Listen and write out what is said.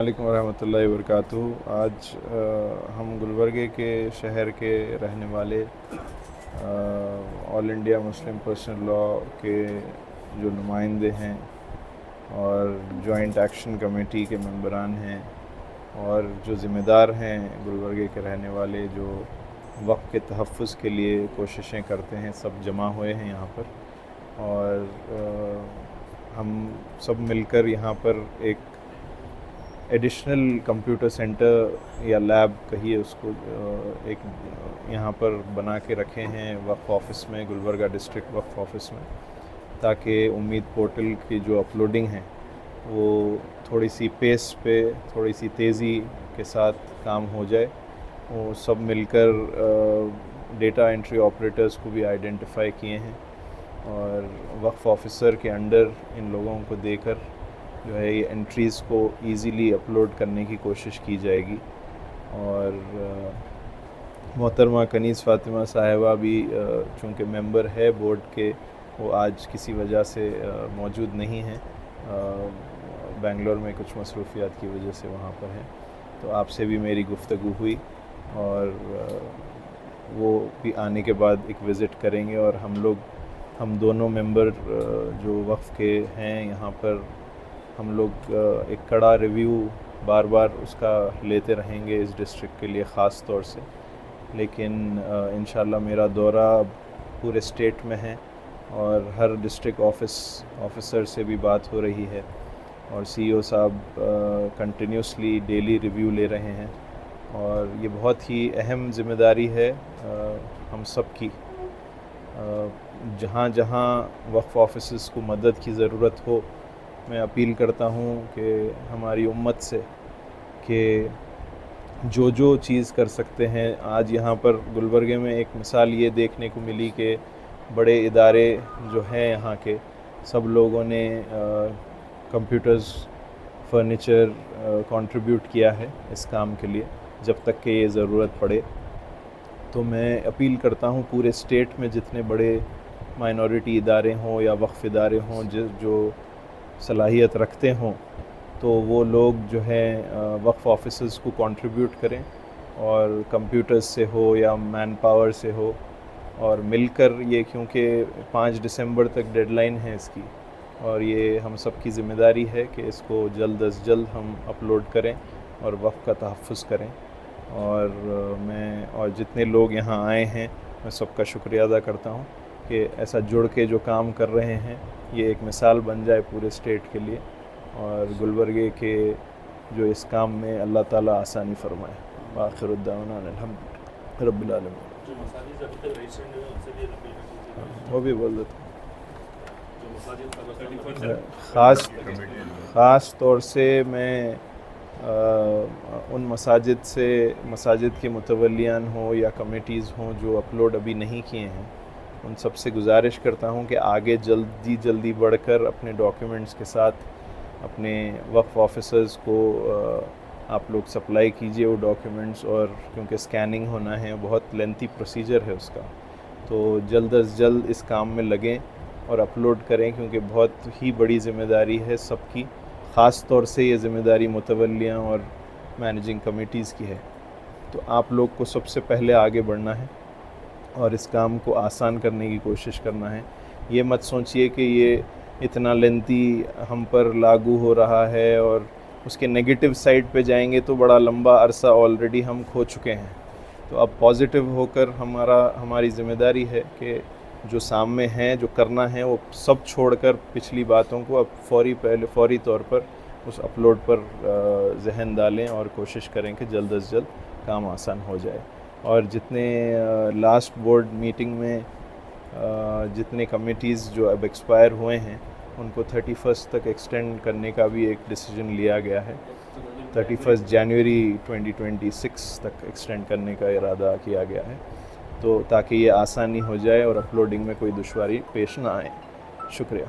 وعلیکم ورحمۃ اللہ وبرکاتہ۔ آج ہم گلبرگے کے شہر کے رہنے والے آل انڈیا مسلم پرسنل لاء کے جو نمائندے ہیں اور جوائنٹ ایکشن کمیٹی کے ممبران ہیں اور جو ذمہ دار ہیں گلبرگے کے رہنے والے جو وقف کے تحفظ کے لیے کوششیں کرتے ہیں، سب جمع ہوئے ہیں یہاں پر، اور ہم سب مل کر یہاں پر ایک ایڈیشنل کمپیوٹر سینٹر یا لیب کہیے اس کو، ایک یہاں پر بنا کے رکھے ہیں وقف آفس میں، گلبرگہ ڈسٹرکٹ وقف آفس میں، تاکہ امید پورٹل کی جو اپلوڈنگ ہے وہ تھوڑی سی پیس پہ تھوڑی سی تیزی کے ساتھ کام ہو جائے۔ وہ سب مل کر ڈیٹا انٹری آپریٹرز کو بھی آئیڈینٹیفائی کیے ہیں، اور وقف آفیسر کے انڈر ان لوگوں کو دے کر جو ہے یہ انٹریز کو ایزیلی اپلوڈ کرنے کی کوشش کی جائے گی۔ اور محترمہ کنیز فاطمہ صاحبہ بھی چونکہ ممبر ہے بورڈ کے، وہ آج کسی وجہ سے موجود نہیں ہیں، بنگلور میں کچھ مصروفیات کی وجہ سے وہاں پر ہیں، تو آپ سے بھی میری گفتگو ہوئی، اور وہ بھی آنے کے بعد ایک وزٹ کریں گے، اور ہم دونوں ممبر جو وقف کے ہیں یہاں پر، ہم لوگ ایک کڑا ریویو بار بار اس کا لیتے رہیں گے اس ڈسٹرکٹ کے لیے خاص طور سے۔ لیکن انشاءاللہ میرا دورہ پورے اسٹیٹ میں ہے، اور ہر ڈسٹرکٹ آفیسر سے بھی بات ہو رہی ہے، اور سی او صاحب کنٹینیوسلی ڈیلی ریویو لے رہے ہیں، اور یہ بہت ہی اہم ذمہ داری ہے ہم سب کی۔ جہاں جہاں وقف آفیسز کو مدد کی ضرورت ہو، میں اپیل کرتا ہوں کہ ہماری امت سے کہ جو چیز کر سکتے ہیں۔ آج یہاں پر گلبرگے میں ایک مثال یہ دیکھنے کو ملی کہ بڑے ادارے جو ہیں یہاں کے، سب لوگوں نے کمپیوٹرز، فرنیچر کنٹریبیوٹ کیا ہے اس کام کے لیے، جب تک کہ یہ ضرورت پڑے۔ تو میں اپیل کرتا ہوں پورے اسٹیٹ میں جتنے بڑے مائنورٹی ادارے ہوں یا وقف ادارے ہوں جو صلاحیت رکھتے ہوں، تو وہ لوگ جو ہیں وقف آفیسز کو کنٹریبیوٹ کریں، اور کمپیوٹرز سے ہو یا مین پاور سے ہو، اور مل کر یہ، کیونکہ 5 دسمبر تک ڈیڈ لائن ہے اس کی، اور یہ ہم سب کی ذمہ داری ہے کہ اس کو جلد از جلد ہم اپلوڈ کریں اور وقف کا تحفظ کریں۔ اور جتنے لوگ یہاں آئے ہیں میں سب کا شکریہ ادا کرتا ہوں کہ ایسا جڑ کے جو کام کر رہے ہیں، یہ ایک مثال بن جائے پورے اسٹیٹ کے لیے، اور گلبرگے کے جو اس کام میں اللہ تعالیٰ آسانی فرمائے۔ آخر الدعوانا الحمد رب العالمین۔ وہ بھی بول دیتا ہوں، خاص طور سے میں ان مساجد کے متولیان ہوں یا کمیٹیز ہوں جو اپلوڈ ابھی نہیں کیے ہیں، ان سب سے گزارش کرتا ہوں کہ آگے جلدی بڑھ کر اپنے ڈاکیومنٹس کے ساتھ اپنے وقف آفیسرز کو آپ لوگ سپلائی کیجئے وہ ڈاکیومنٹس، اور کیونکہ اسکیننگ ہونا ہے، بہت لینتھی پروسیجر ہے اس کا، تو جلد از جلد اس کام میں لگیں اور اپلوڈ کریں، کیونکہ بہت ہی بڑی ذمہ داری ہے سب کی، خاص طور سے یہ ذمہ داری متولیاں اور مینیجنگ کمیٹیز کی ہے۔ تو آپ لوگ کو سب سے پہلے آگے بڑھنا ہے اور اس کام کو آسان کرنے کی کوشش کرنا ہے۔ یہ مت سوچئے کہ یہ اتنا لینتھی ہم پر لاگو ہو رہا ہے، اور اس کے نیگیٹو سائڈ پہ جائیں گے تو بڑا لمبا عرصہ آلریڈی ہم کھو چکے ہیں۔ تو اب پازیٹیو ہو کر ہماری ذمہ داری ہے کہ جو سامنے ہیں، جو کرنا ہے، وہ سب چھوڑ کر پچھلی باتوں کو اب فوری طور پر اس اپلوڈ پر ذہن ڈالیں، اور کوشش کریں کہ جلد از جلد کام آسان ہو جائے۔ اور جتنے لاسٹ بورڈ میٹنگ میں جتنے کمیٹیز جو اب ایکسپائر ہوئے ہیں، ان کو 31 تک ایکسٹینڈ کرنے کا بھی ایک ڈیسیجن لیا گیا ہے، 31 جنوری 2026 تک ایکسٹینڈ کرنے کا ارادہ کیا گیا ہے، تو تاکہ یہ آسانی ہو جائے اور اپلوڈنگ میں کوئی دشواری پیش نہ آئے۔ شکریہ۔